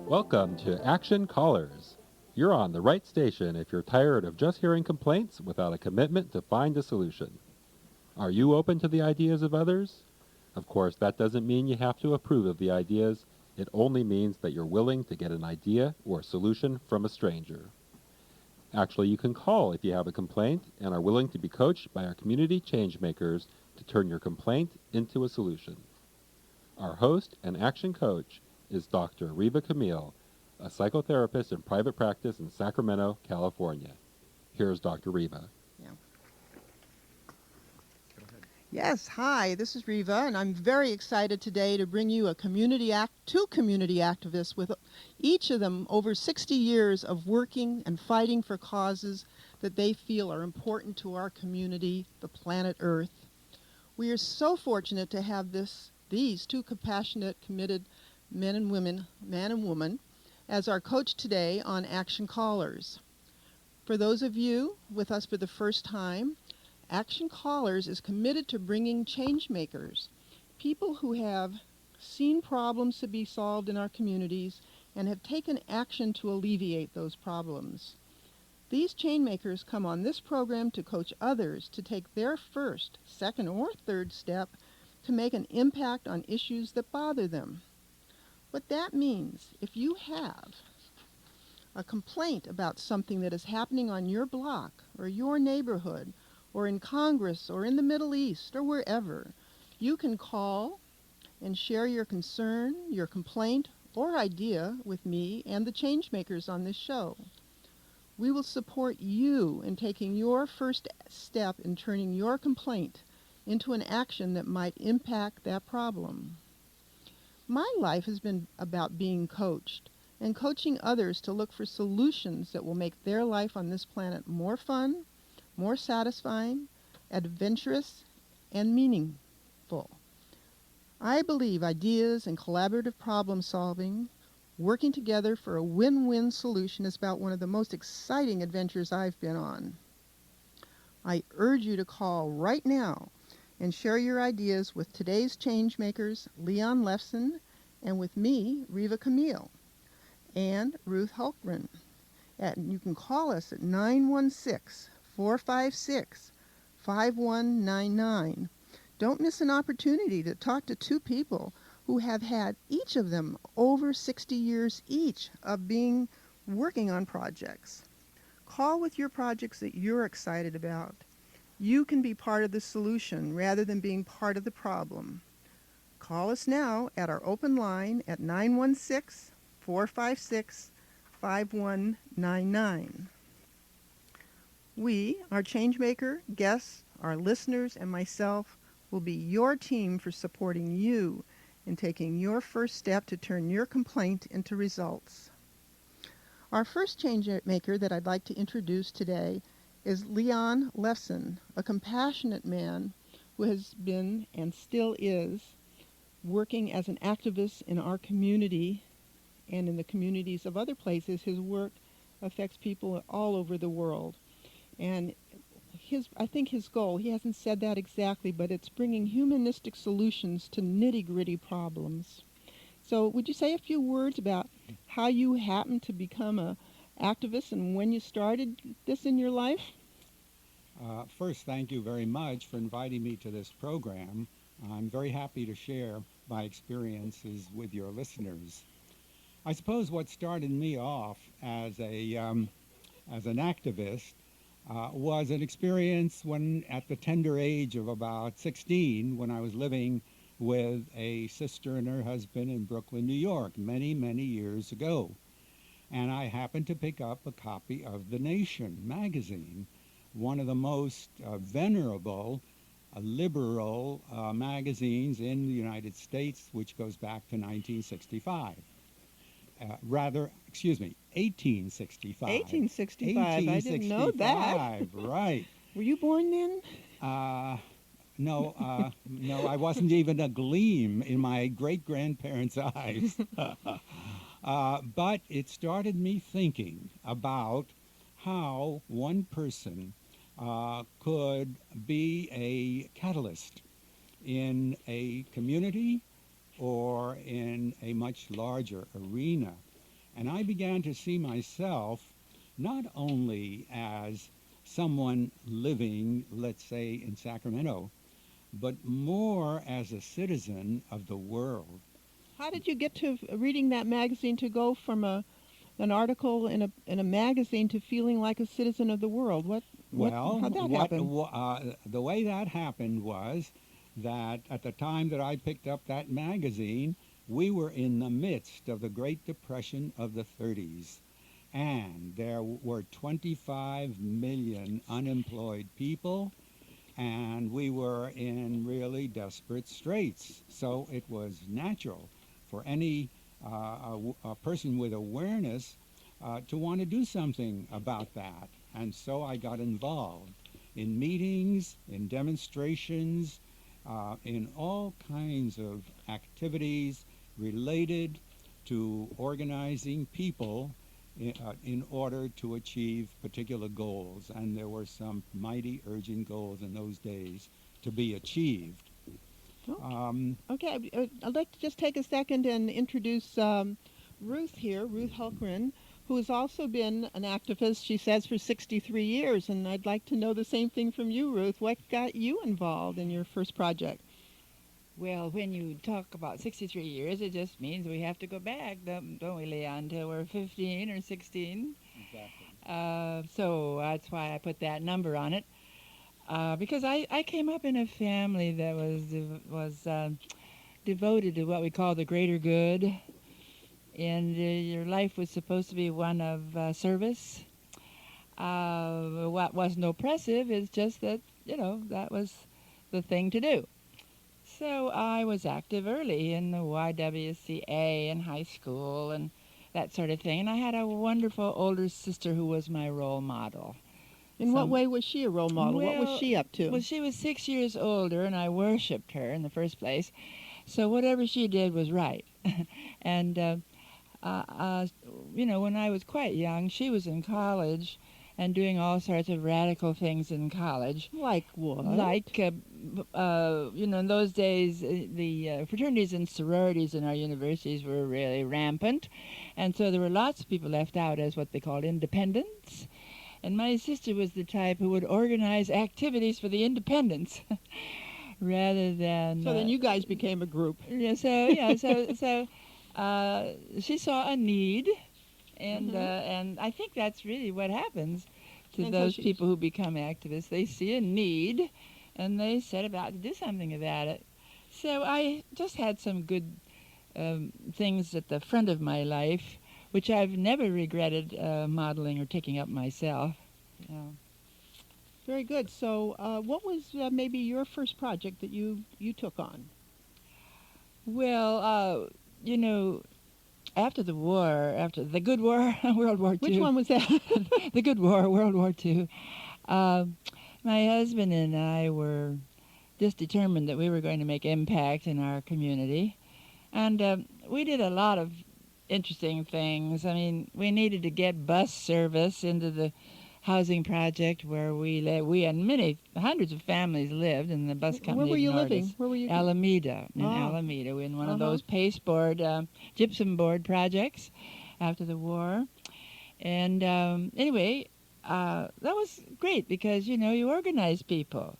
Welcome to Action Callers. You're on the right station if you're tired of just hearing complaints without a commitment to find a solution. Are you open to the ideas of others? Of course, that doesn't mean you have to approve of the ideas. It only means that you're willing to get an idea or a solution from a stranger. Actually, you can call if you have a complaint and are willing to be coached by our community changemakers to turn your complaint into a solution. Our host and action coach is Dr. Reva Camiel, a psychotherapist in private practice in Sacramento, California. Here's Dr. Reva. Yeah. Yes, hi, this is Reva, and I'm very excited today to bring you two community activists with each of them over 60 years of working and fighting for causes that they feel are important to our community, the planet Earth. We are so fortunate to have these two compassionate, committed men and woman, as our coach today on Action Callers. For those of you with us for the first time, Action Callers is committed to bringing change makers, people who have seen problems to be solved in our communities and have taken action to alleviate those problems. These change makers come on this program to coach others to take their first, second, or third step to make an impact on issues that bother them. What that means, if you have a complaint about something that is happening on your block or your neighborhood, or in Congress, or in the Middle East, or wherever, you can call and share your concern, your complaint, or idea with me and the changemakers on this show. We will support you in taking your first step in turning your complaint into an action that might impact that problem. My life has been about being coached and coaching others to look for solutions that will make their life on this planet more fun, more satisfying, adventurous, and meaningful. I believe ideas and collaborative problem solving, working together for a win-win solution, is about one of the most exciting adventures I've been on. I urge you to call right now and share your ideas with today's changemakers, Lefson, and with me, Reva Camiel, and Ruth Hulfman. And you can call us at 916-456-5199. Don't miss an opportunity to talk to two people who have had, each of them, over 60 years each of working on projects. Call with your projects that you're excited about. You can be part of the solution rather than being part of the problem. Call us now at our open line at 916-456-5199. We, our changemaker, guests, our listeners, and myself will be your team for supporting you in taking your first step to turn your complaint into results. Our first changemaker that I'd like to introduce today is Lefson, a compassionate man who has been and still is working as an activist in our community and in the communities of other places. His work affects people all over the world. And I think his goal, he hasn't said that exactly, but it's bringing humanistic solutions to nitty-gritty problems. So would you say a few words about how you happened to become an activist and when you started this in your life? First, thank you very much for inviting me to this program. I'm very happy to share my experiences with your listeners. I suppose what started me off as an activist was an experience when, at the tender age of about 16, when I was living with a sister and her husband in Brooklyn, New York, many, many years ago. And I happened to pick up a copy of The Nation magazine, one of the most venerable, liberal magazines in the United States, which goes back to 1965. 1865. 1865. I didn't know that. Right. Were you born then? No, I wasn't even a gleam in my great-grandparents' eyes. But it started me thinking about how one person could be a catalyst in a community or in a much larger arena. And I began to see myself not only as someone living, let's say, in Sacramento, but more as a citizen of the world. How did you get to reading that magazine to go from an article in a magazine to feeling like a citizen of the world? Well, How'd that happen? the way that happened was that at the time that I picked up that magazine, we were in the midst of the Great Depression of the 30s, and there were 25 million unemployed people, and we were in really desperate straits. So it was natural for any a person with awareness to want to do something about that. And so I got involved in meetings, in demonstrations, in all kinds of activities related to organizing people in order to achieve particular goals. And there were some mighty urgent goals in those days to be achieved. Okay, I'd like to just take a second and introduce Ruth here, Ruth Hulfman, who has also been an activist, she says, for 63 years. And I'd like to know the same thing from you, Ruth. What got you involved in your first project? Well, when you talk about 63 years, it just means we have to go back, don't we, Leon, until we're 15 or 16. Exactly. So that's why I put that number on it. Because I came up in a family that was devoted to what we call the greater good. And your life was supposed to be one of service. What wasn't oppressive is just that, that was the thing to do. So I was active early in the YWCA in high school and that sort of thing. And I had a wonderful older sister who was my role model. In what way was she a role model? What was she up to? Well, she was 6 years older, and I worshipped her in the first place. So whatever she did was right. And, when I was quite young, she was in college and doing all sorts of radical things in college. Like what? Like, in those days, the fraternities and sororities in our universities were really rampant. And so there were lots of people left out as what they called independents. And my sister was the type who would organize activities for the independents rather than... So then you guys became a group. Yeah, so she saw a need, and I think that's really what happens to those people who become activists. They see a need, and they set about to do something about it. So I just had some good things at the front of my life, which I've never regretted modeling or taking up myself. Yeah. Very good. So what was maybe your first project that you took on? Well, after the war, after the good war, World War II. Which one was that? The good war, World War II. My husband and I were just determined that we were going to make impact in our community. And we did a lot of interesting things. I mean, we needed to get bus service into the housing project where we lived. We and hundreds of families lived, and the bus company Where were you ignored living? us. Where were you? Alameda, in one of those pasteboard, gypsum board projects after the war. And anyway, that was great because, you organize people.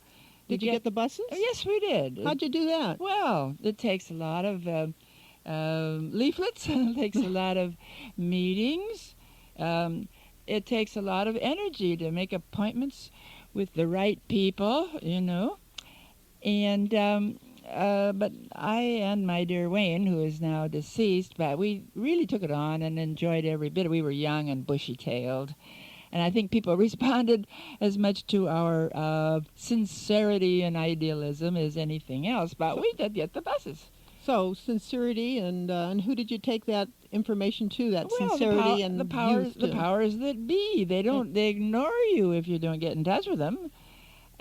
Did you get the buses? Oh, yes, we did. How'd you do that? Well, it takes a lot of leaflets. It takes a lot of meetings. It takes a lot of energy to make appointments with the right people, And but I and my dear Wayne, who is now deceased, but we really took it on and enjoyed every bit. We were young and bushy-tailed. And I think people responded as much to our sincerity and idealism as anything else. But we did get the buses. So sincerity, and who did you take that information to? That sincerity and the powers that be. They ignore you if you don't get in touch with them.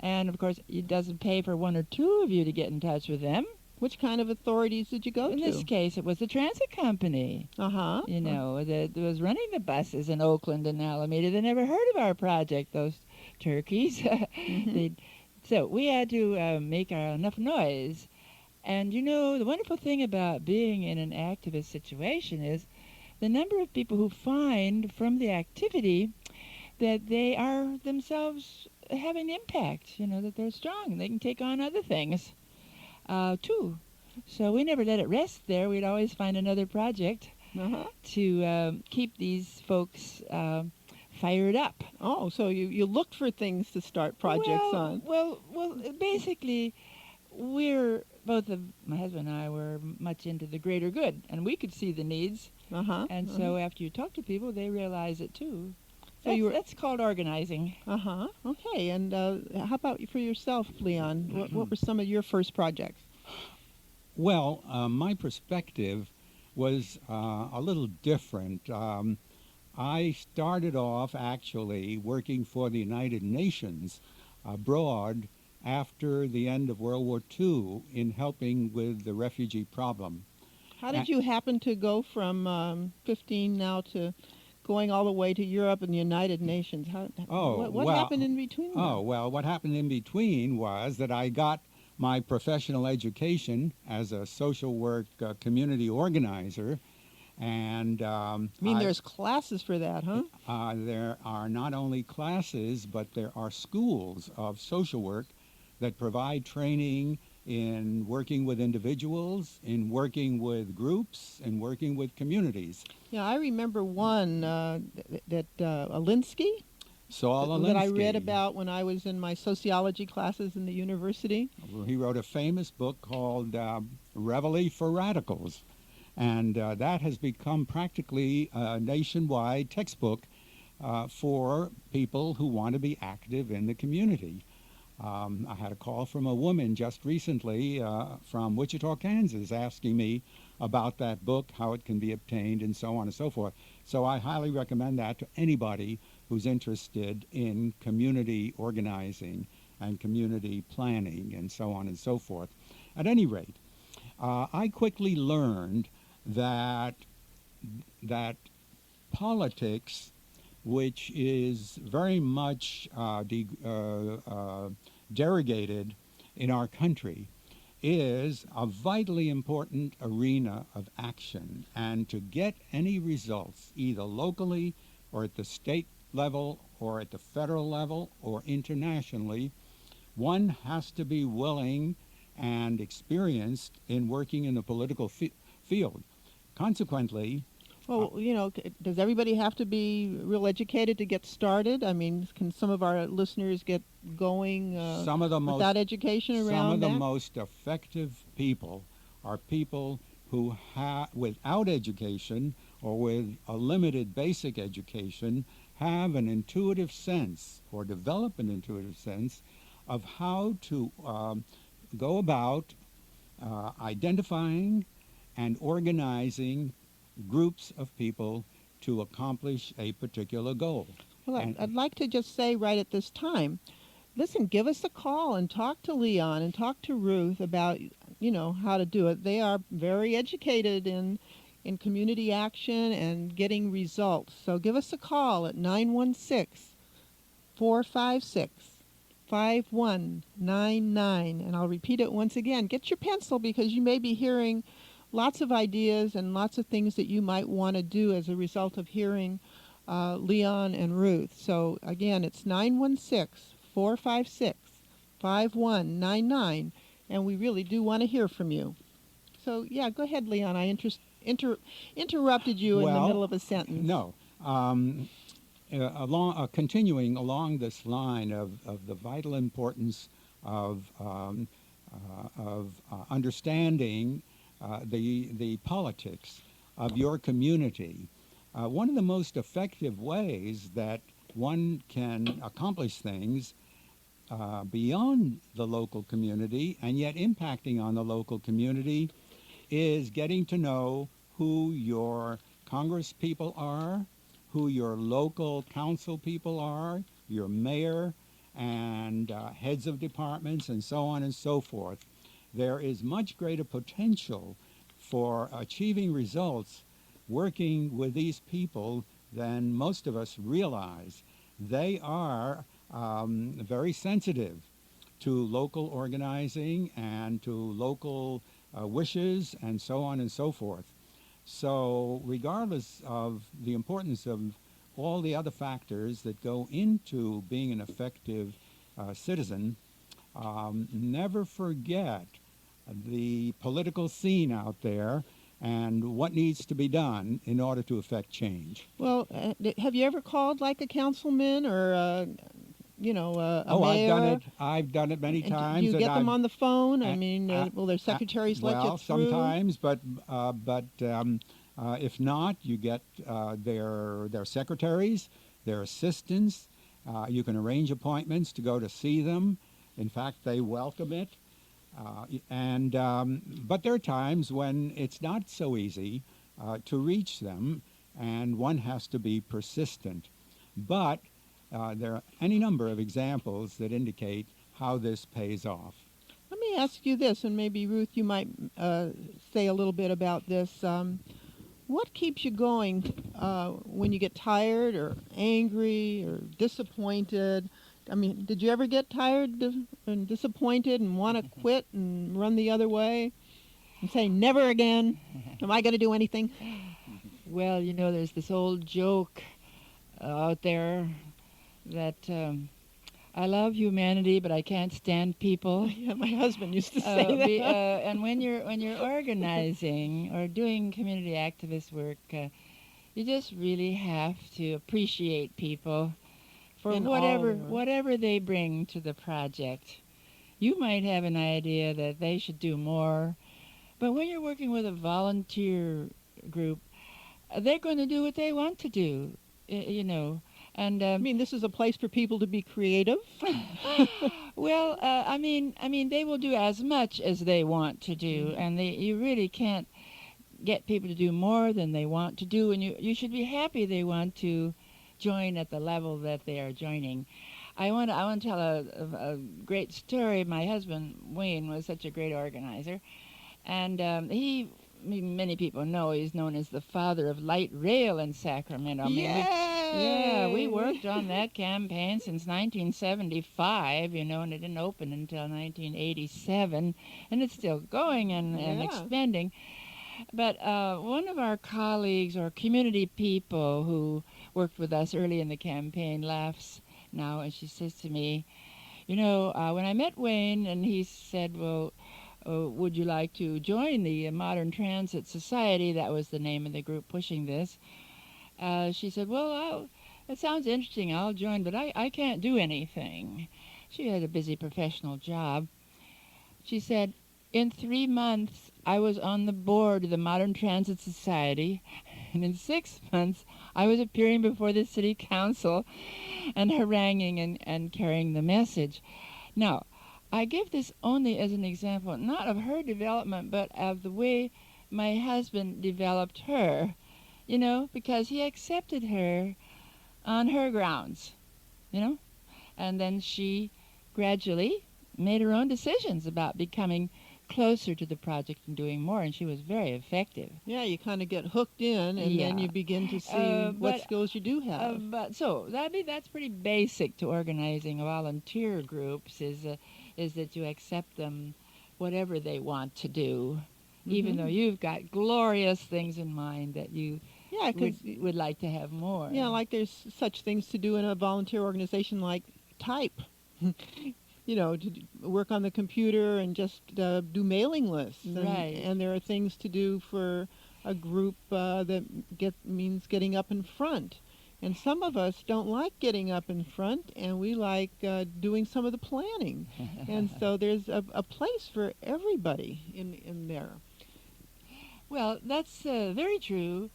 And of course, it doesn't pay for one or two of you to get in touch with them. Which kind of authorities did you go to? In this case, it was the transit company. That was running the buses in Oakland and Alameda. They never heard of our project, those turkeys. So we had to make enough noise. And the wonderful thing about being in an activist situation is the number of people who find from the activity that they are themselves having impact, that they're strong and they can take on other things too. So we never let it rest there. We'd always find another project Uh-huh. to keep these folks fired up. Oh, so you looked for things to start projects on. Well, basically, we're both of my husband and I were much into the greater good, and we could see the needs. Uh-huh. And so after you talk to people, they realize it too. So That's called organizing. Uh-huh. Okay. And how about for yourself, Leon? What were some of your first projects? Well, my perspective was a little different. I started off actually working for the United Nations abroad after the end of World War II in helping with the refugee problem. How did you happen to go from 15 now to going all the way to Europe and the United Nations? What happened in between? Oh, well, what happened in between was that I got my professional education as a social work community organizer. And there's classes for that, huh? There are not only classes, but there are schools of social work that provide training in working with individuals, in working with groups, and working with communities. Yeah, I remember one that Alinsky. Saul Alinsky. That I read about when I was in my sociology classes in the university. He wrote a famous book called Reveille for Radicals. And that has become practically a nationwide textbook for people who want to be active in the community. I had a call from a woman just recently from Wichita, Kansas, asking me about that book, how it can be obtained, and so on and so forth. So I highly recommend that to anybody who's interested in community organizing and community planning and so on and so forth. At any rate, I quickly learned that politics, which is very much derogated in our country, is a vitally important arena of action. And to get any results, either locally or at the state level or at the federal level or internationally, one has to be willing and experienced in working in the political field. Consequently, well, does everybody have to be real educated to get started? I mean, can some of our listeners get going without education around that? Some of the most effective people are people who without education or with a limited basic education have an intuitive sense or develop an intuitive sense of how to go about identifying and organizing groups of people to accomplish a particular goal. Well, I'd like to just say right at this time, listen, give us a call and talk to Leon and talk to Ruth about, how to do it. They are very educated in community action and getting results. So give us a call at 916-456-5199. And I'll repeat it once again. Get your pencil because you may be hearing lots of ideas and lots of things that you might want to do as a result of hearing Leon and Ruth. So again, it's 916-456-5199, and we really do want to hear from you. So yeah, go ahead, Leon. I interrupted you in the middle of a sentence. No. Continuing along this line of the vital importance of understanding the politics of your community. One of the most effective ways that one can accomplish things beyond the local community and yet impacting on the local community is getting to know who your Congress people are, who your local council people are, your mayor, and heads of departments, and so on and so forth. There is much greater potential for achieving results working with these people than most of us realize. They are very sensitive to local organizing and to local wishes and so on and so forth. So regardless of the importance of all the other factors that go into being an effective citizen, never forget the political scene out there and what needs to be done in order to affect change. Well, have you ever called like a councilman or a Oh, mayor? I've done it many And times. do you and get them I've, on the phone? I a- mean, a- will their secretaries let you well, through? sometimes, but if not, you get their secretaries, their assistants. You can arrange appointments to go to see them. In fact, they welcome it. But there are times when it's not so easy to reach them, and one has to be persistent. But there are any number of examples that indicate how this pays off. Let me ask you this, and maybe Ruth, you might say a little bit about this. What keeps you going when you get tired or angry or disappointed? I mean, did you ever get tired and disappointed and want to quit and run the other way and say, never again? Am I going to do anything? Well, there's this old joke out there that I love humanity, but I can't stand people. Yeah, my husband used to say that. And when you're organizing or doing community activist work, you just really have to appreciate people for In all whatever they bring to the project. You might have an idea that they should do more, but when you're working with a volunteer group, they're going to do what they want to do, And I mean, this is a place for people to be creative. well, I mean, they will do as much as they want to do, and you really can't get people to do more than they want to do, and you should be happy they want to join at the level that they are joining. I want to tell a great story. My husband Wayne was such a great organizer, and many people know he's known as the father of light rail in Sacramento. I mean, we worked on that campaign since 1975, and it didn't open until 1987, and it's still going and expanding. But one of our colleagues or community people who worked with us early in the campaign laughs now, and she says to me, when I met Wayne and he said, well, would you like to join the Modern Transit Society? That was the name of the group pushing this. She said, well, that sounds interesting. I'll join, but I can't do anything. She had a busy professional job. She said, in 3 months, I was on the board of the Modern Transit Society, and in 6 months, I was appearing before the city council and haranguing and carrying the message. Now, I give this only as an example, not of her development, but of the way my husband developed her, because he accepted her on her grounds, and then she gradually made her own decisions about becoming closer to the project and doing more, and she was very effective. Yeah, you kind of get hooked in, and then you begin to see what skills you do have. That's pretty basic to organizing volunteer groups, is that you accept them whatever they want to do, even though you've got glorious things in mind that you would like to have more. Yeah, like there's such things to do in a volunteer organization like type. To work on the computer and just do mailing lists. Right. And there are things to do for a group that means getting up in front. And some of us don't like getting up in front, and we like doing some of the planning. And so there's a place for everybody in there. Well, that's very true,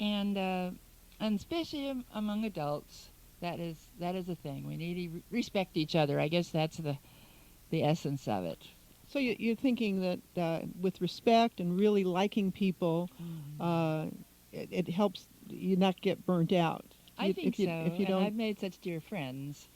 and especially among adults. That is a thing. We need to respect each other. I guess that's the essence of it. So you're thinking that with respect and really liking people, it helps you not get burnt out. I think so. If you and don't, I've made such dear friends,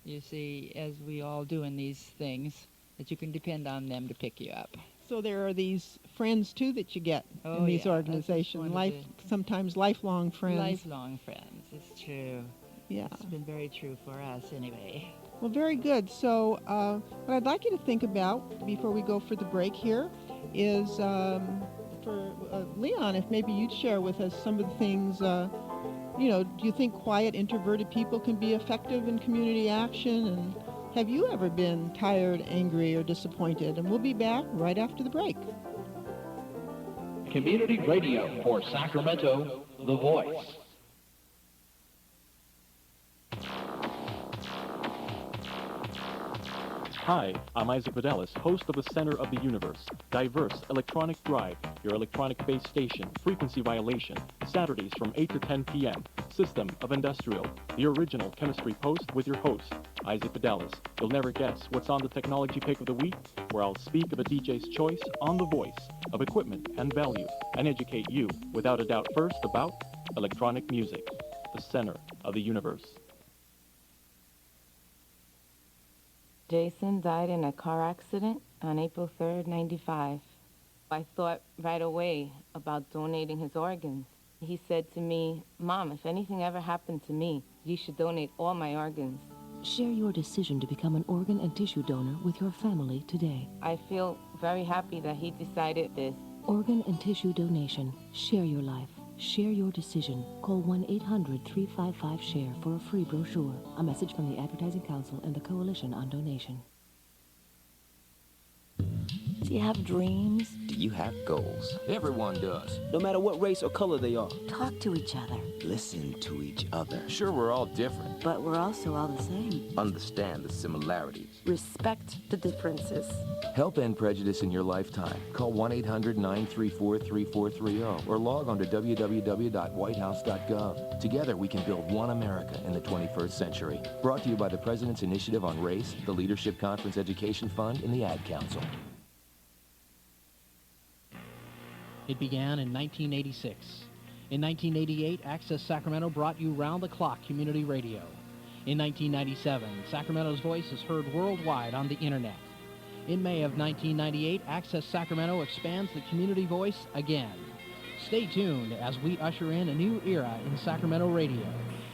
you see, as we all do in these things, that you can depend on them to pick you up. So there are these friends too that you get in these organizations. Sometimes lifelong friends. Lifelong friends. It's true. Yeah. It's been very true for us anyway. Well, very good. So what I'd like you to think about before we go for the break here is Leon, if maybe you'd share with us some of the things, do you think quiet, introverted people can be effective in community action? And have you ever been tired, angry, or disappointed? And we'll be back right after the break. Community Radio for Sacramento, The Voice. Hi, I'm Isaac Vidalis, host of the Center of the Universe, Diverse Electronic Drive, your electronic-based station, frequency violation, Saturdays from 8 to 10 p.m., System of Industrial, the original chemistry post with your host, Isaac Vidalis. You'll never guess what's on the technology pick of the week, where I'll speak of a DJ's choice on the voice of equipment and value, and educate you, without a doubt, first about electronic music, the center of the universe. Jason died in a car accident on April 3rd, 95. I thought right away about donating his organs. He said to me, "Mom, if anything ever happened to me, you should donate all my organs." Share your decision to become an organ and tissue donor with your family today. I feel very happy that he decided this. Organ and tissue donation. Share your life. Share your decision. Call 1-800-355-SHARE for a free brochure. A message from the Advertising Council and the Coalition on Donation. Do you have dreams? Do you have goals? Everyone does. No matter what race or color they are. Talk to each other. Listen to each other. Sure, we're all different. But we're also all the same. Understand the similarities. Respect the differences. Help end prejudice in your lifetime. Call 1-800-934-3430 or log on to www.whitehouse.gov. Together we can build one America in the 21st century. Brought to you by the President's Initiative on Race, the Leadership Conference Education Fund, and the Ad Council. It began in 1986. In 1988, Access Sacramento brought you round-the-clock community radio. In 1997, Sacramento's voice is heard worldwide on the Internet. In May of 1998, Access Sacramento expands the community voice again. Stay tuned as we usher in a new era in Sacramento radio.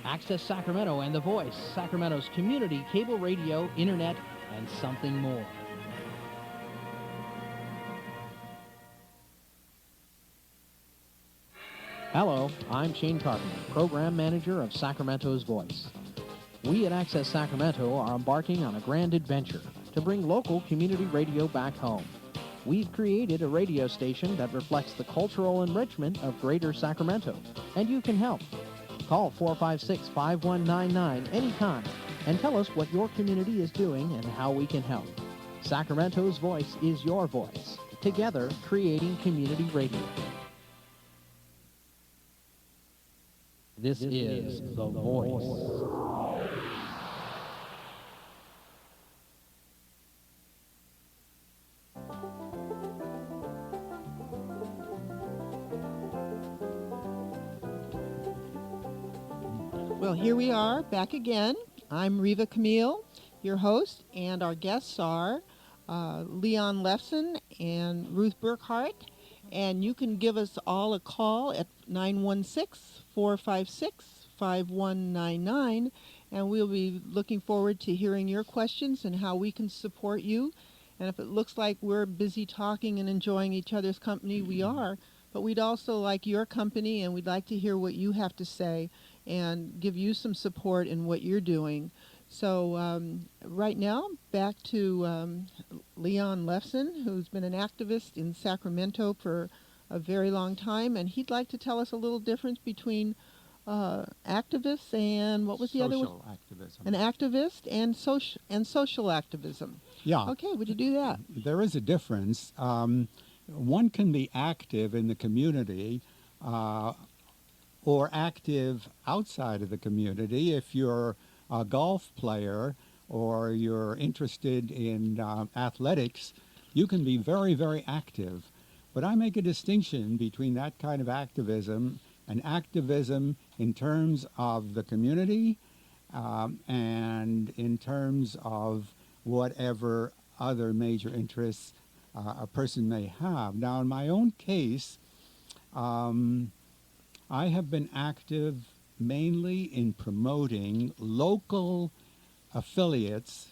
Access Sacramento and The Voice, Sacramento's community cable radio, Internet, and something more. Hello, I'm Shane Carpenter, Program Manager of Sacramento's Voice. We at Access Sacramento are embarking on a grand adventure to bring local community radio back home. We've created a radio station that reflects the cultural enrichment of Greater Sacramento, and you can help. Call 456-5199 anytime and tell us what your community is doing and how we can help. Sacramento's Voice is your voice, together creating community radio. This is The Voice. Well, here we are, back again. I'm Reva Camiel, your host, and our guests are Leon Lefson and Ruth Burkhart. And you can give us all a call at 916-456-5199, and we'll be looking forward to hearing your questions and how we can support you. And if it looks like we're busy talking and enjoying each other's company, we are. But we'd also like your company, and we'd like to hear what you have to say and give you some support in what you're doing. So right now, back to Leon Lefson, who's been an activist in Sacramento for a very long time, and he'd like to tell us a little difference between activists and what was the other one? Social activism. An activist and social activism. Yeah. Okay, would you do that? There is a difference. One can be active in the community or active outside of the community. If you're a golf player or you're interested in athletics, you can be very, very active. But I make a distinction between that kind of activism and activism in terms of the community and in terms of whatever other major interests a person may have. Now, in my own case, I have been active mainly in promoting local affiliates,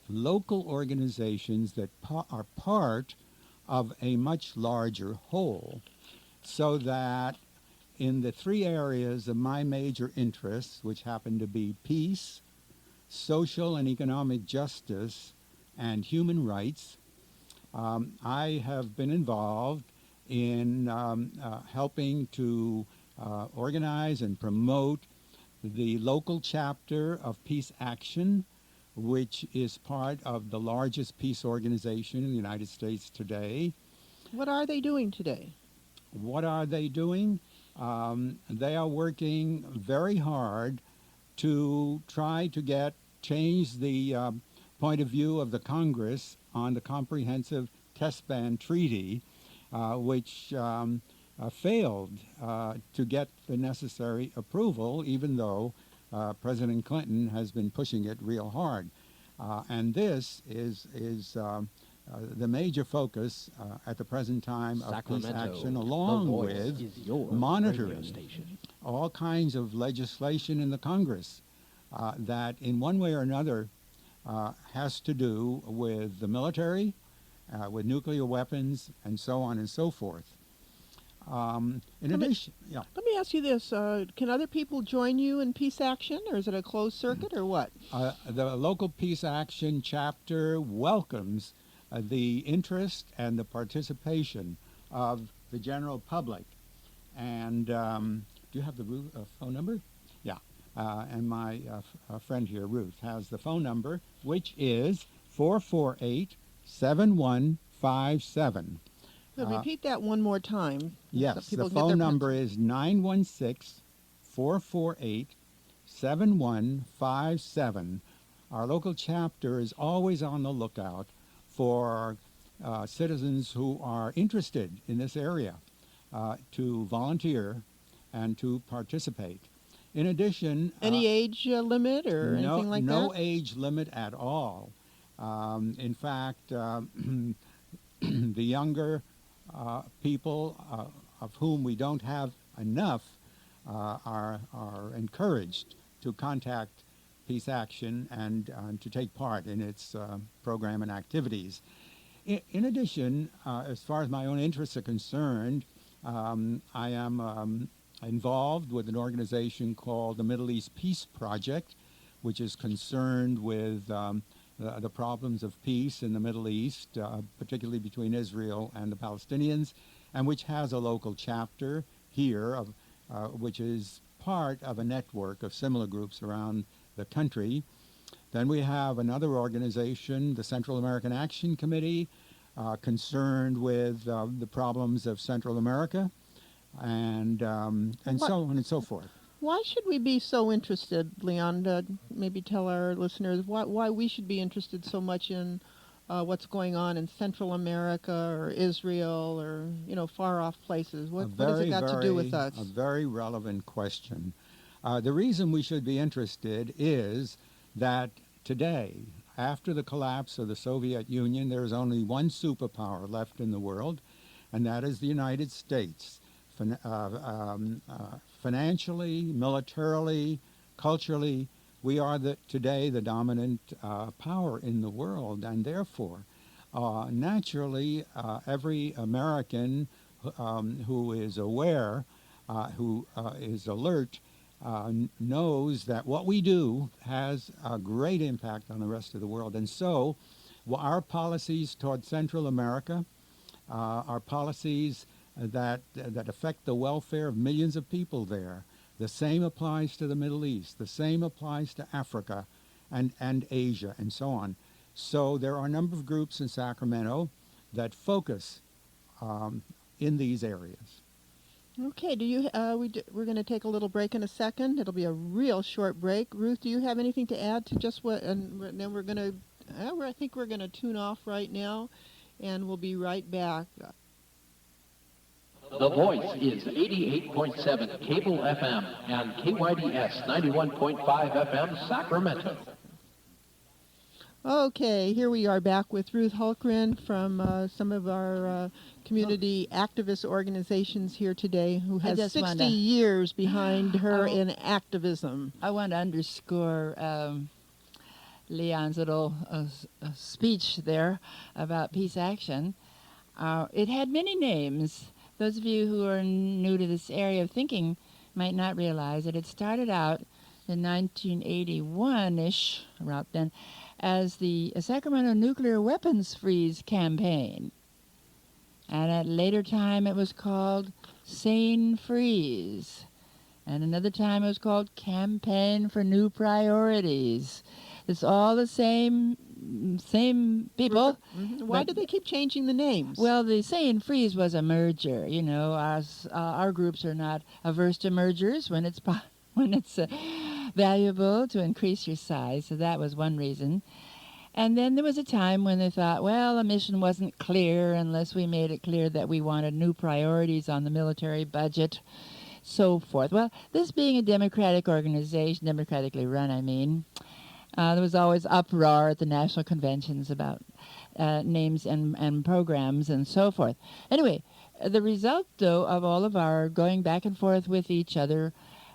local organizations that are part of a much larger whole. so that in the three areas of my major interests, which happen to be peace, social and economic justice, and human rights, I have been involved in helping to organize and promote the local chapter of Peace Action, which is part of the largest peace organization in the United States today. What are they doing today? What are they doing? They are working very hard to try to change the point of view of the Congress on the Comprehensive Test Ban Treaty, which failed to get the necessary approval, even though President Clinton has been pushing it real hard. And this is the major focus at the present time of Peace Action, along with monitoring all kinds of legislation in the Congress that in one way or another has to do with the military, with nuclear weapons, and so on and so forth. In addition, let me ask you this. Can other people join you in Peace Action, or is it a closed circuit, or what? The local Peace Action chapter welcomes the interest and the participation of the general public. And do you have the phone number? Yeah. And my friend here, Ruth, has the phone number, which is 448-7157. Repeat that one more time. Yes, the phone number is 916-448-7157. Our local chapter is always on the lookout for citizens who are interested in this area to volunteer and to participate. In addition... Any age limit or anything like that? No age limit at all. In fact, the younger people of whom we don't have enough are encouraged to contact Peace Action and to take part in its program and activities. In addition, as far as my own interests are concerned, I am involved with an organization called the Middle East Peace Project, which is concerned with the problems of peace in the Middle East, particularly between Israel and the Palestinians, and which has a local chapter here, which is part of a network of similar groups around the country. Then we have another organization, the Central American Action Committee, concerned with the problems of Central America, and so on and so forth. Why should we be so interested, Leon? Maybe tell our listeners why we should be interested so much in what's going on in Central America or Israel or, far-off places. What has it got to do with us? A very relevant question. The reason we should be interested is that today, after the collapse of the Soviet Union, there is only one superpower left in the world, and that is the United States. Financially, militarily, culturally, we are today the dominant power in the world, and therefore, naturally, every American who is aware, who is alert, knows that what we do has a great impact on the rest of the world. And so our policies toward Central America are policies that affect the welfare of millions of people there. The same applies to the Middle East. The same applies to Africa and Asia and so on. So there are a number of groups in Sacramento that focus in these areas. Okay, we're going to take a little break in a second. It'll be a real short break. Ruth, do you have anything to add to just what, and then we're going to, I think we're going to tune off right now, and we'll be right back. The Voice is 88.7 Cable FM and KYDS 91.5 FM Sacramento. Okay, here we are back with Ruth Hulfman from some of our community activist organizations here today, who has 60 years behind her in activism. I want to underscore Leon's little speech there about Peace Action. It had many names, those of you who are new to this area of thinking might not realize that it started out in 1981-ish, around then, as the Sacramento Nuclear Weapons Freeze Campaign. And at a later time it was called Sane Freeze. And another time it was called Campaign for New Priorities. It's all the same people. Mm-hmm. Why do they keep changing the names? Well, the Sane Freeze was a merger. You know, our groups are not averse to mergers when it's valuable to increase your size. So that was one reason. And then there was a time when they thought, well, the mission wasn't clear unless we made it clear that we wanted new priorities on the military budget, so forth. Well, this being a democratic organization, democratically run, I mean, there was always uproar at the national conventions about names and programs and so forth. Anyway, the result, though, of all of our going back and forth with each other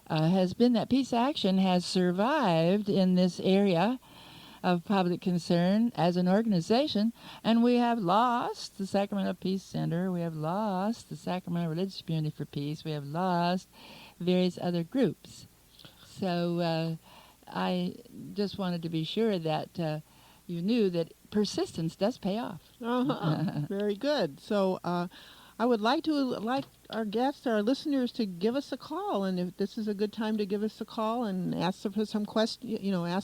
has been that Peace Action has survived in this area of public concern as an organization, and we have lost the Sacramento Peace Center, we have lost the Sacramento Religious Community for Peace, we have lost various other groups. So I just wanted to be sure that you knew that persistence does pay off. Very good. So I would like our guests, our listeners, to give us a call, and if this is a good time to give us a call and ask for some ask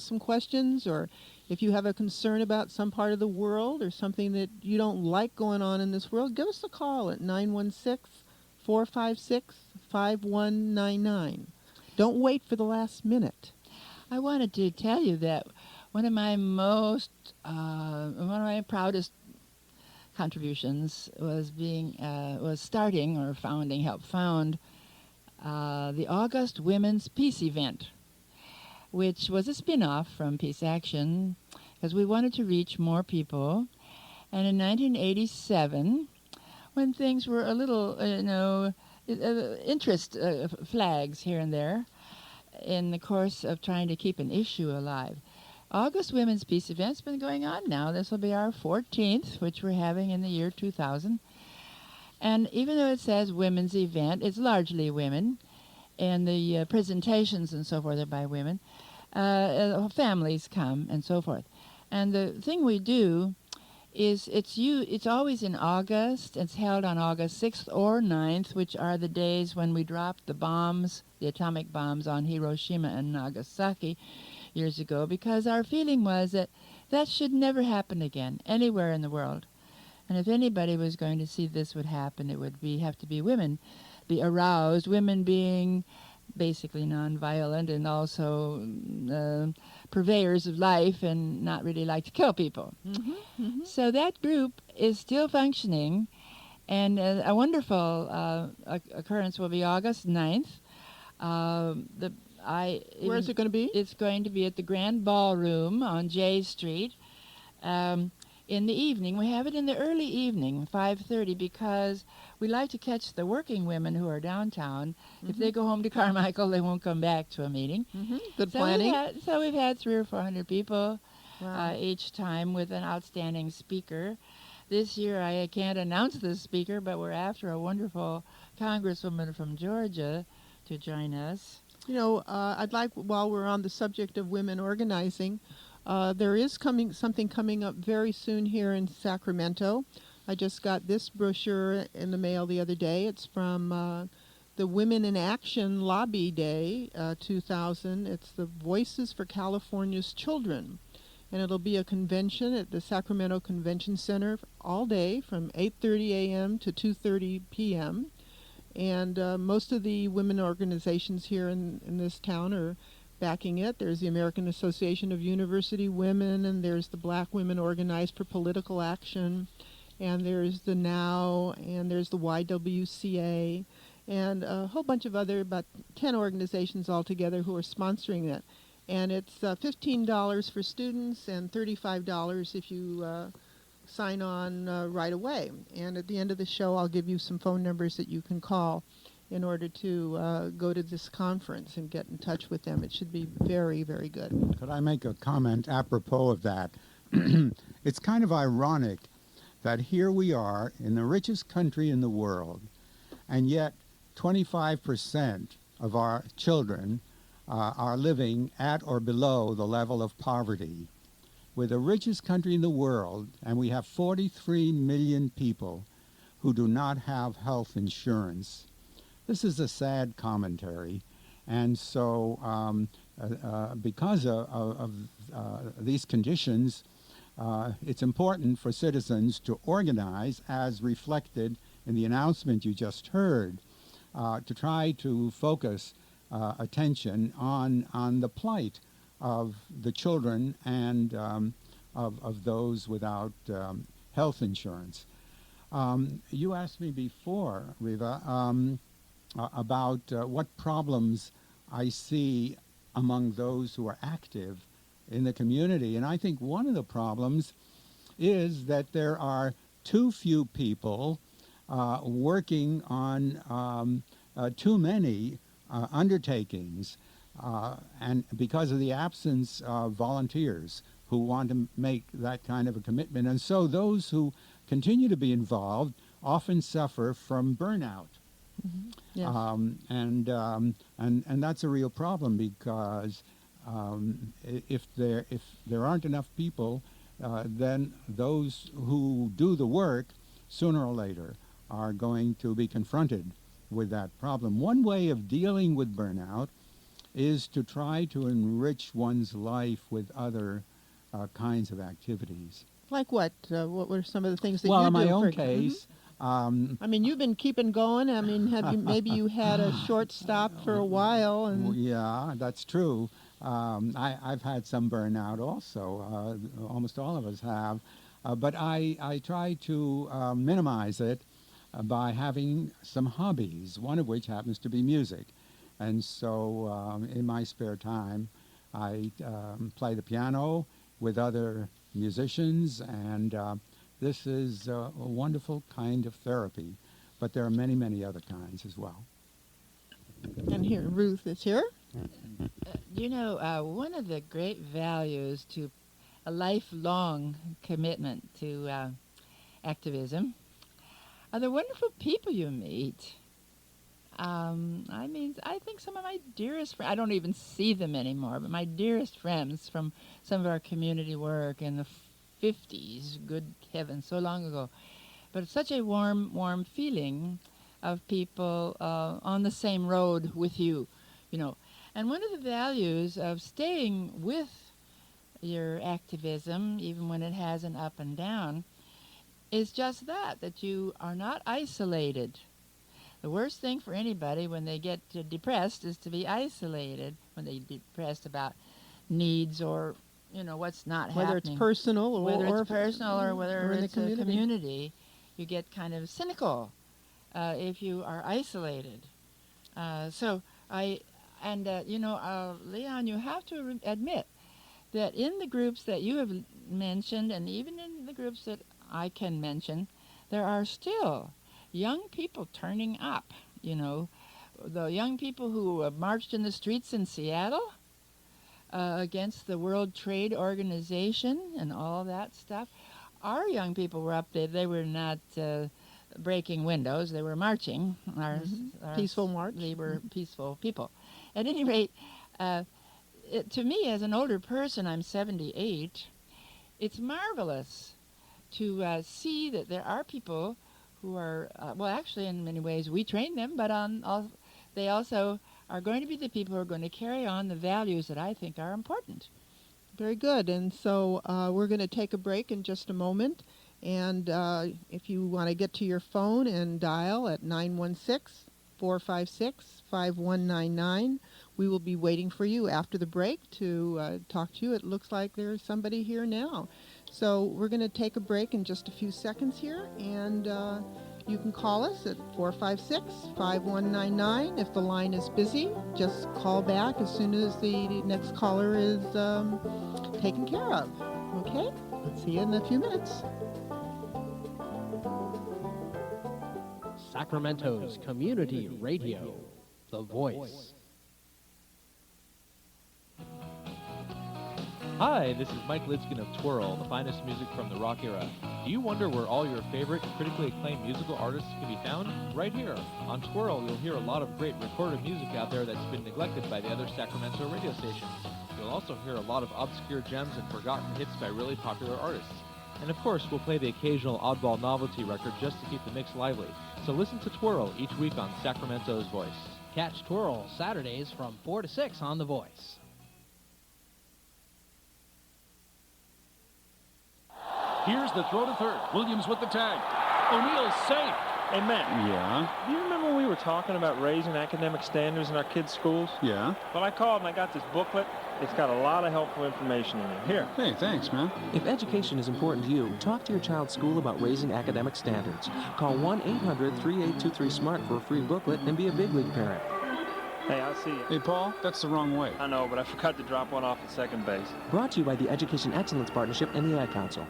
some questions, or if you have a concern about some part of the world or something that you don't like going on in this world, give us a call at 916-456-5199. Don't wait for the last minute. I wanted to tell you that one of my proudest contributions was help found the August Women's Peace Event, which was a spin-off from Peace Action, because we wanted to reach more people. And in 1987, when things were a little, interest flags here and there, in the course of trying to keep an issue alive, August Women's Peace Event's been going on now. This will be our 14th, which we're having in the year 2000. And even though it says women's event, it's largely women, and the presentations and so forth are by women. Families come and so forth. And the thing we do is it's always in August. It's held on August 6th or 9th, which are the days when we dropped the bombs, the atomic bombs on Hiroshima and Nagasaki years ago, because our feeling was that that should never happen again anywhere in the world. And if anybody was going to see this would happen, it would have to be women, be aroused, women being basically nonviolent and also purveyors of life and not really like to kill people. Mm-hmm, mm-hmm. So that group is still functioning, and a wonderful occurrence will be August 9th. Where is it going to be? It's going to be at the Grand Ballroom on J Street. In the evening. We have it in the early evening, 5:30, because we like to catch the working women who are downtown. Mm-hmm. If they go home to Carmichael, they won't come back to a meeting. Mm-hmm. Good planning. So we've had 300 or 400 people wow. Each time with an outstanding speaker. This year I can't announce the speaker, but we're after a wonderful congresswoman from Georgia to join us. You know, I'd like, while we're on the subject of women organizing, there is something coming up very soon here in Sacramento. I just got this brochure in the mail the other day. It's from the Women in Action Lobby Day 2000. It's the Voices for California's Children. And it'll be a convention at the Sacramento Convention Center all day from 8:30 a.m. to 2:30 p.m. And most of the women organizations here in this town are backing it. There's the American Association of University Women, and there's the Black Women Organized for Political Action, and there's the NOW, and there's the YWCA, and a whole bunch of other, about 10 organizations altogether who are sponsoring it. And it's $15 for students and $35 if you sign on right away. And at the end of the show, I'll give you some phone numbers that you can call in order to go to this conference and get in touch with them. It should be very, very good. Could I make a comment apropos of that? It's kind of ironic that here we are in the richest country in the world, and yet 25% of our children are living at or below the level of poverty. We're the richest country in the world, and we have 43 million people who do not have health insurance. This is a sad commentary, and so because of these conditions, it's important for citizens to organize, as reflected in the announcement you just heard, to try to focus attention on the plight of the children and of those without health insurance. You asked me before, Reva, about what problems I see among those who are active in the community. And I think one of the problems is that there are too few people working on too many undertakings, and because of the absence of volunteers who want to make that kind of a commitment. And so those who continue to be involved often suffer from burnout. Mm-hmm. Yes. And that's a real problem, because if there aren't enough people, then those who do the work sooner or later are going to be confronted with that problem. One way of dealing with burnout is to try to enrich one's life with other kinds of activities. Like what? What were some of the things that well, you in do? my own case, I mean, you've been keeping going. I mean, maybe you had a short stop for a while, and yeah, that's true. I've had some burnout also. Almost all of us have, but I try to minimize it by having some hobbies. One of which happens to be music, and so in my spare time, I play the piano with other musicians, and this is a wonderful kind of therapy, but there are many, many other kinds as well. And here, Ruth is here. You know, one of the great values to a lifelong commitment to activism are the wonderful people you meet. I mean, I think some of my dearest friends, I don't even see them anymore, but my dearest friends from some of our community work in the 50s, good heavens, so long ago. But it's such a warm feeling of people on the same road with you, you know. And one of the values of staying with your activism, even when it has an up and down, is just that you are not isolated. The worst thing for anybody when they get depressed is to be isolated, when they're depressed about needs or, you know, what's not happening. Whether it's personal or whether in it's the a community, you get kind of cynical if you are isolated. Leon, you have to admit that in the groups that you have mentioned, and even in the groups that I can mention, there are still young people turning up, you know. The young people who marched in the streets in Seattle against the World Trade Organization and all that stuff. Our young people were up there. They were not breaking windows. They were marching. Peaceful march. They were peaceful people. At any rate, to me, as an older person, I'm 78, it's marvelous to see that there are people who are, well, actually, in many ways, we train them, but they also are going to be the people who are going to carry on the values that I think are important. Very good. And so we're going to take a break in just a moment. And if you want to get to your phone and dial at 916-456-5199, we will be waiting for you after the break to talk to you. It looks like there's somebody here now. So we're going to take a break in just a few seconds here, and you can call us at 456-5199. If the line is busy, just call back as soon as the next caller is taken care of. Okay? Let's see you in a few minutes. Sacramento's Community Radio, The Voice. Hi, this is Mike Lidskin of Twirl, the finest music from the rock era. Do you wonder where all your favorite and critically acclaimed musical artists can be found? Right here. On Twirl, you'll hear a lot of great recorded music out there that's been neglected by the other Sacramento radio stations. You'll also hear a lot of obscure gems and forgotten hits by really popular artists. And of course, we'll play the occasional oddball novelty record just to keep the mix lively. So listen to Twirl each week on Sacramento's Voice. Catch Twirl Saturdays from 4 to 6 on The Voice. Here's the throw to third. Williams with the tag. O'Neal is safe. Hey, Matt. Yeah? Do you remember when we were talking about raising academic standards in our kids' schools? Yeah? Well, I called and I got this booklet. It's got a lot of helpful information in it. Here. Hey, thanks, man. If education is important to you, talk to your child's school about raising academic standards. Call 1-800-3823-SMART for a free booklet and be a big league parent. Hey, I'll see you. Hey, Paul, that's the wrong way. I know, but I forgot to drop one off at second base. Brought to you by the Education Excellence Partnership and the Ad Council.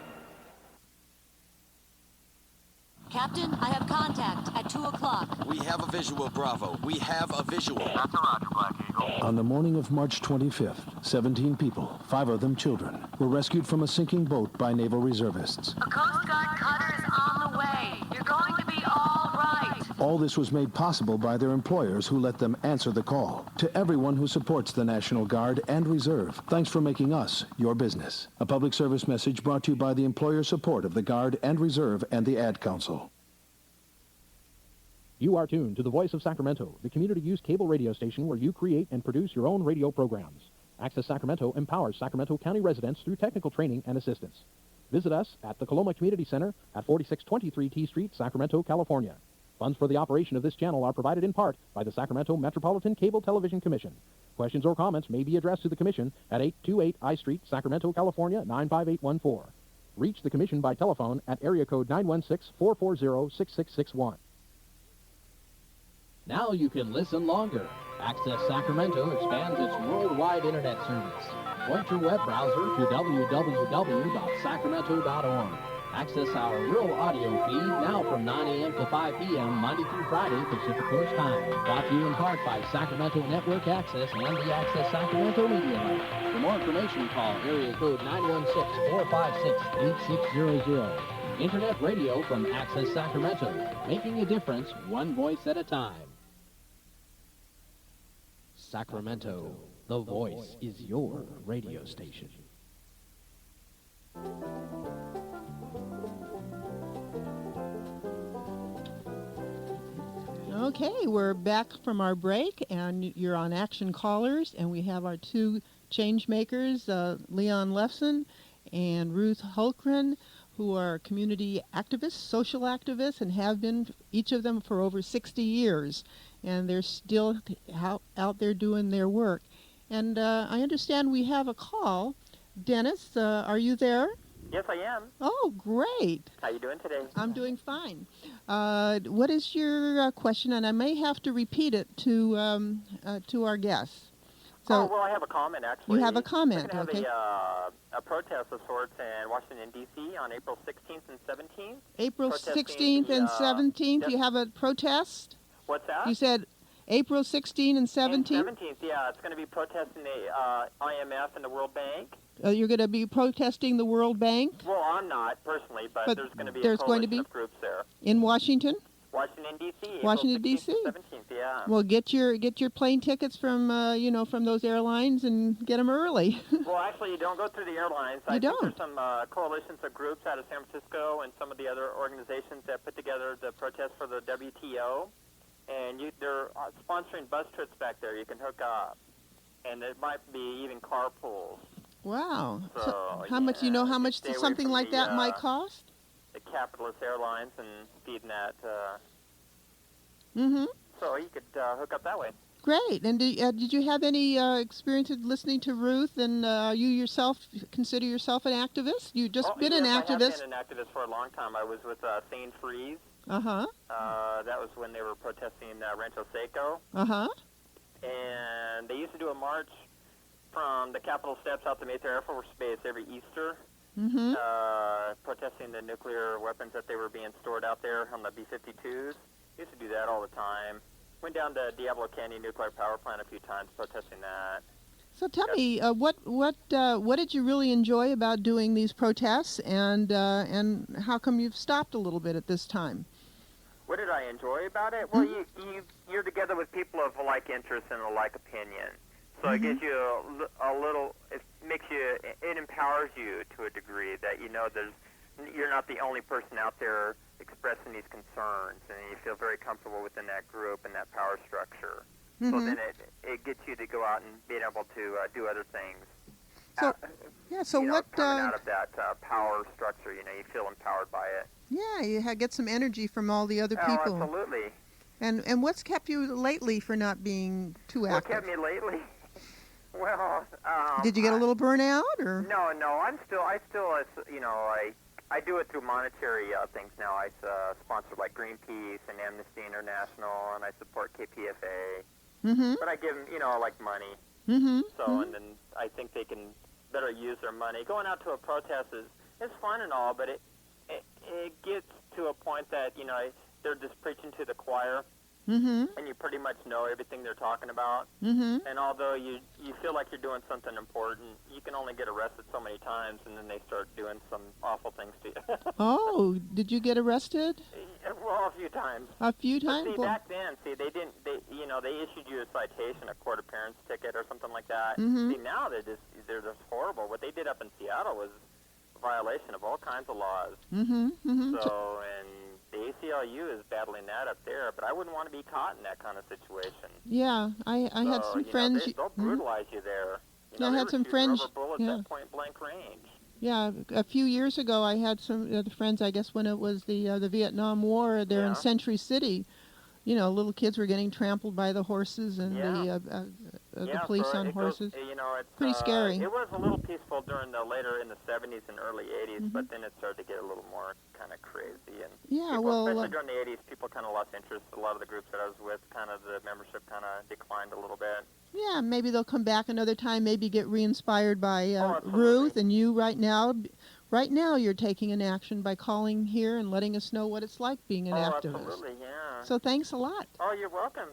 Captain, I have contact at 2 o'clock. We have a visual, Bravo. We have a visual. That's a Roger, Black Eagle. On the morning of March 25th, 17 people, 5 of them children, were rescued from a sinking boat by naval reservists. A Coast Guard cutter is on the way. You're going to be all right. All this was made possible by their employers who let them answer the call. To everyone who supports the National Guard and Reserve, thanks for making us your business. A public service message brought to you by the employer support of the Guard and Reserve and the Ad Council. You are tuned to the Voice of Sacramento, the community-use cable radio station where you create and produce your own radio programs. Access Sacramento empowers Sacramento County residents through technical training and assistance. Visit us at the Coloma Community Center at 4623 T Street, Sacramento, California. Funds for the operation of this channel are provided in part by the Sacramento Metropolitan Cable Television Commission. Questions or comments may be addressed to the Commission at 828 I Street, Sacramento, California, 95814. Reach the Commission by telephone at area code 916-440-6661. Now you can listen longer. Access Sacramento expands its worldwide internet service. Point your web browser to www.sacramento.org. Access our rural audio feed now from 9 a.m. to 5 p.m. Monday through Friday Pacific Coast time. Brought to you in part by Sacramento Network Access and the Access Sacramento Media Lab. For more information, call area code 916-456-8600. Internet radio from Access Sacramento, making a difference one voice at a time. Sacramento, the Voice is your radio station. Okay, we're back from our break, and you're on Action Callers, and we have our two change makers, Leon Lefson and Ruth Hulfman, who are community activists, social activists, and have been, each of them, for over 60 years. And they're still out there doing their work. And I understand we have a call. Dennis, are you there? Yes, I am. Oh, great. How you doing today? I'm doing fine. What is your question? And I may have to repeat it to our guests. So, well, I have a comment, actually. You have a comment, We're going to okay. have a protest of sorts in Washington, D.C. on April 16th and 17th. April 16th and 17th, you have a protest? What's that? You said April 16th and 17th? 17th, yeah. It's going to be protesting the IMF and the World Bank. You're going to be protesting the World Bank? Well, I'm not, personally, but there's going to be a there's going coalition to be of groups there. In Washington? Washington, D.C. Washington, D.C. 17th, yeah. Well, get your plane tickets from from those airlines and get them early. Well, actually, you don't go through the airlines. I think there's some coalitions of groups out of San Francisco and some of the other organizations that put together the protest for the WTO, and they're sponsoring bus trips back there. You can hook up, and it might be even carpools. Wow. So how much? You know how much stay away something from like that might cost? The capitalist airlines and feeding that. Mm-hmm. So you could hook up that way. Great. And did you have any experience of listening to Ruth? And you yourself consider yourself an activist? You've just been an activist. I have been an activist for a long time. I was with Sane Freeze. Uh-huh. That was when they were protesting Rancho Seco. Uh-huh. And they used to do a march from the Capitol steps out to Mayfair Air Force Base every Easter. Mm-hmm. Protesting the nuclear weapons that they were being stored out there on the B-52s. Used to do that all the time. Went down to Diablo Canyon Nuclear Power Plant a few times protesting that. So tell me, what did you really enjoy about doing these protests, and how come you've stopped a little bit at this time? What did I enjoy about it? Well, you're together with people of like interest and a like opinion, so it gives you a little. It empowers you to a degree that you're not the only person out there expressing these concerns, and you feel very comfortable within that group and that power structure. So then it gets you to go out and being able to do other things. So, what coming out of that power structure, you feel empowered by it. Yeah, you get some energy from all the other people. Oh, absolutely. And what's kept you lately for not being too active? What kept me lately? Well, did you get a little burnout, or? No, I do it through monetary things now. I sponsor like Greenpeace and Amnesty International, and I support KPFA. But I give them, like money. And then I think they can better use their money. Going out to a protest is fun and all, but it gets to a point that they're just preaching to the choir, and you pretty much know everything they're talking about. And although you feel like you're doing something important, you can only get arrested so many times, and then they start doing some awful things to you. Oh, did you get arrested? Well, a few times. A few times? But back then, they issued you a citation, a court appearance ticket or something like that. Mm-hmm. See, now they're just horrible. What they did up in Seattle was a violation of all kinds of laws. So, and the ACLU is battling that up there, but I wouldn't want to be caught in that kind of situation. Yeah, I had some friends. They'll brutalize you there. I had some friends. Rubber bullets at point blank range. Yeah, a few years ago, I had some friends. I guess when it was the Vietnam War, there in Century City, little kids were getting trampled by the horses and the police on horses. It's pretty scary. It was a little peaceful later in the 70s and early 80s, but then it started to get a little more kind of crazy. And especially during the 80s, people kind of lost interest. A lot of the groups that I was with, kind of the membership kind of declined a little bit. Yeah, maybe they'll come back another time. Maybe get re-inspired by Ruth and you right now. Right now, you're taking an action by calling here and letting us know what it's like being an activist. Absolutely, yeah. So thanks a lot. Oh, you're welcome.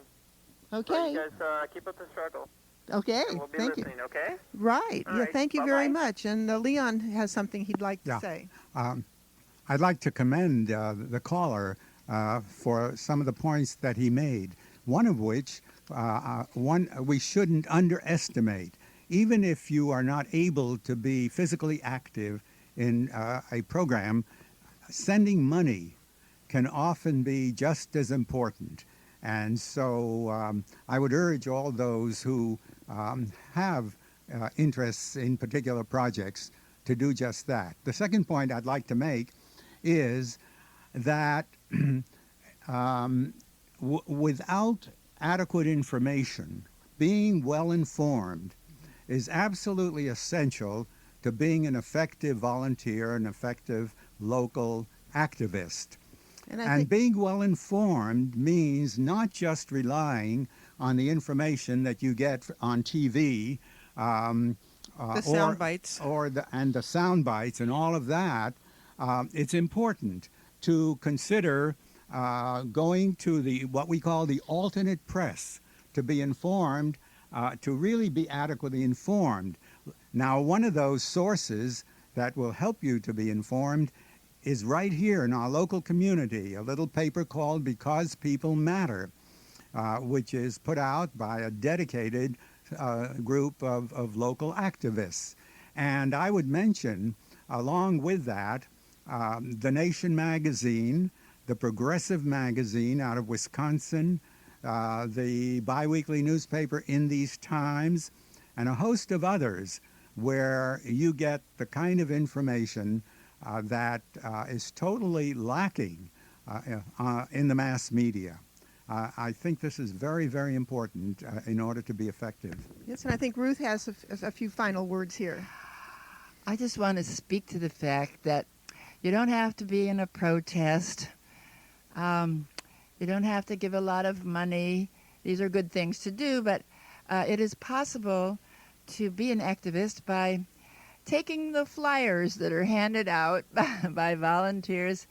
Okay. So you guys keep up the struggle. Okay, and we'll be thank listening, you. Okay? Right. All right. Thank you Bye-bye. very much. And Leon has something he'd like to say. I'd like to commend the caller for some of the points that he made, one of which we shouldn't underestimate. Even if you are not able to be physically active in a program, sending money can often be just as important. And so I would urge all those who have interests in particular projects to do just that. The second point I'd like to make is that without adequate information, being well informed is absolutely essential to being an effective volunteer, an effective local activist. And being well informed means not just relying on the information that you get on TV, the sound bites, and the sound bites and all of that. It's important to consider going to what we call the alternate press to be informed, to really be adequately informed. Now, one of those sources that will help you to be informed is right here in our local community, a little paper called Because People Matter, which is put out by a dedicated group of local activists. And I would mention, along with that, The Nation magazine, the Progressive magazine out of Wisconsin, the biweekly newspaper In These Times, and a host of others where you get the kind of information that is totally lacking in the mass media. I think this is very, very important in order to be effective. Yes, and I think Ruth has a few final words here. I just want to speak to the fact that you don't have to be in a protest. You don't have to give a lot of money. These are good things to do, but it is possible to be an activist by taking the flyers that are handed out by volunteers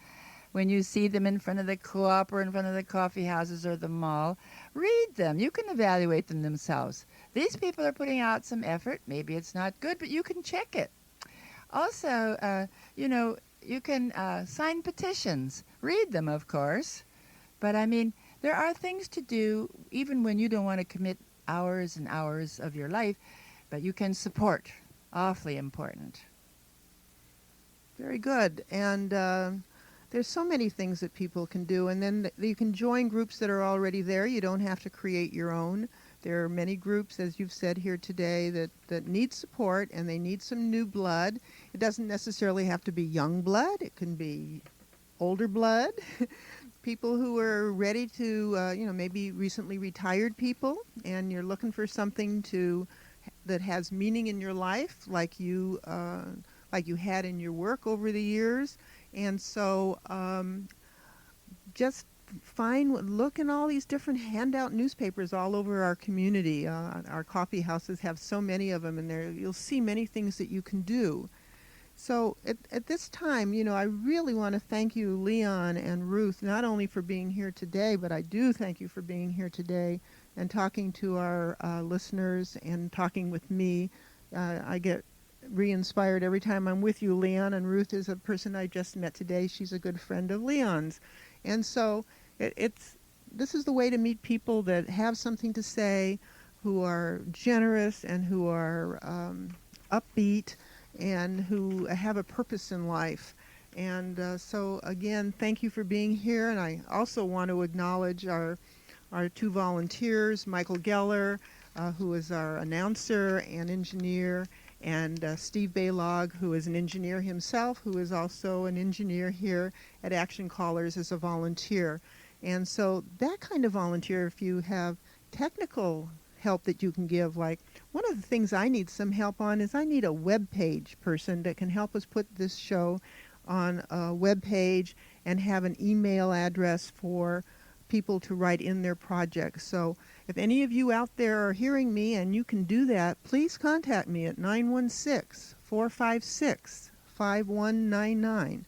when you see them in front of the co-op or in front of the coffee houses or the mall, read them. You can evaluate them themselves. These people are putting out some effort. Maybe it's not good, but you can check it. Also, you can sign petitions. Read them, of course. But, I mean, there are things to do even when you don't want to commit hours and hours of your life, but you can support. Awfully important. Very good. And there's so many things that people can do. And then you can join groups that are already there. You don't have to create your own. There are many groups, as you've said here today, that need support, and they need some new blood. It doesn't necessarily have to be young blood. It can be older blood. People who are ready to, maybe recently retired people, and you're looking for something that has meaning in your life, like you had in your work over the years. And so just look in all these different handout newspapers all over our community. Our coffee houses have so many of them, and you'll see many things that you can do. So at this time, I really want to thank you, Leon and Ruth, not only for being here today, but I do thank you for being here today and talking to our listeners and talking with me. I get re-inspired every time I'm with you, Leon, and Ruth is a person I just met today. She's a good friend of Leon's. And so this is the way to meet people that have something to say, who are generous and who are upbeat, and who have a purpose in life. And so again, thank you for being here. And I also want to acknowledge our two volunteers, Michael Geller, who is our announcer and engineer, and Steve Baylog, who is an engineer himself, who is also an engineer here at Action Callers as a volunteer. And so that kind of volunteer, if you have technical help that you can give, like one of the things I need some help on is I need a web page person that can help us put this show on a web page and have an email address for people to write in their projects. So if any of you out there are hearing me and you can do that, please contact me at 916-456-5199.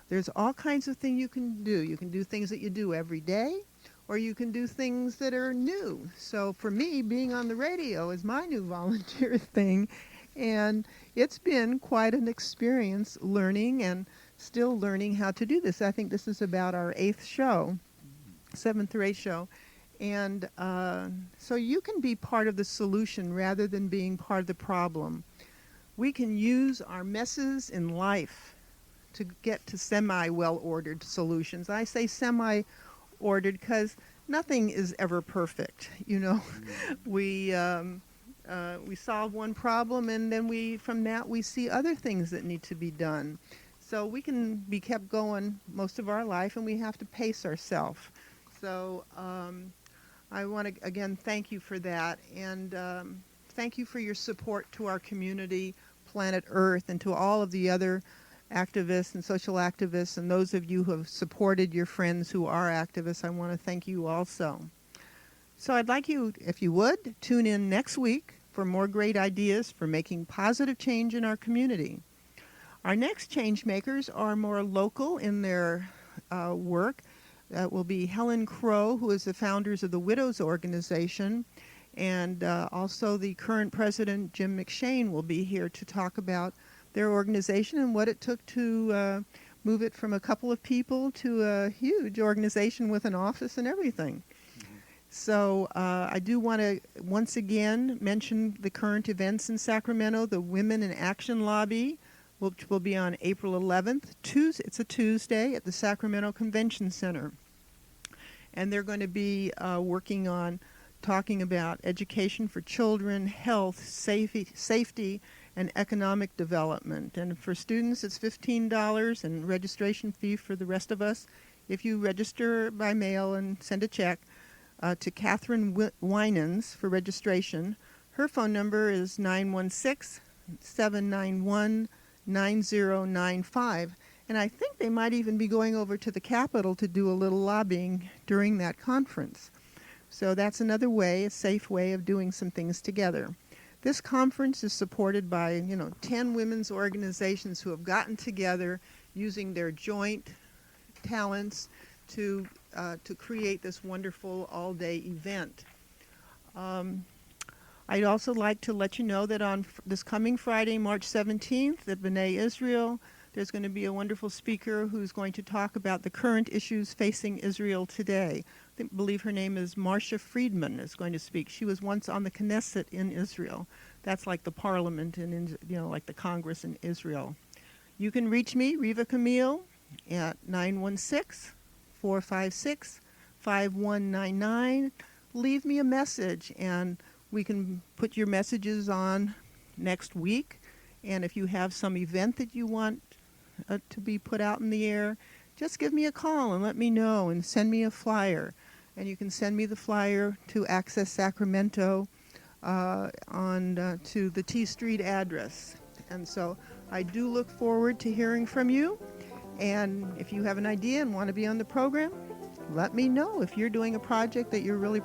There's all kinds of things you can do. You can do things that you do every day, or you can do things that are new. So for me, being on the radio is my new volunteer thing, and it's been quite an experience learning and still learning how to do this. I think this is about our 8th show, 7th or 8th show. And so you can be part of the solution rather than being part of the problem. We can use our messes in life to get to semi-well-ordered solutions. I say semi-ordered because nothing is ever perfect. We solve one problem, and then from that we see other things that need to be done. So we can be kept going most of our life, and we have to pace ourselves. So I want to again thank you for that, and thank you for your support to our community, Planet Earth, and to all of the other activists and social activists, and those of you who have supported your friends who are activists. I want to thank you also. So I'd like you, if you would, tune in next week for more great ideas for making positive change in our community. Our next change makers are more local in their work. That will be Helen Crow, who is the founders of the Widows Organization, and also the current president, Jim McShane, will be here to talk about their organization and what it took to move it from a couple of people to a huge organization with an office and everything. So I do want to once again mention the current events in Sacramento, the Women in Action Lobby, which will be on April 11th. It's a Tuesday at the Sacramento Convention Center. And they're going to be working on talking about education for children, health, safety, and economic development. And for students, it's $15 and registration fee for the rest of us. If you register by mail and send a check to Catherine Winans for registration, her phone number is 916-791-9095. And I think they might even be going over to the Capitol to do a little lobbying during that conference. So that's another way, a safe way of doing some things together. This conference is supported by, 10 women's organizations who have gotten together using their joint talents to create this wonderful all-day event. I'd also like to let you know that on this coming Friday, March 17th, at B'nai Israel, there's going to be a wonderful speaker who's going to talk about the current issues facing Israel today. I believe her name is Marcia Friedman is going to speak. She was once on the Knesset in Israel. That's like the parliament and like the Congress in Israel. You can reach me, Reva Camiel, at 916-456-5199. Leave me a message, and we can put your messages on next week. And if you have some event that you want to be put out in the air, just give me a call and let me know and send me a flyer. And you can send me the flyer to Access Sacramento to the T Street address. And so I do look forward to hearing from you. And if you have an idea and want to be on the program, let me know. If you're doing a project that you're really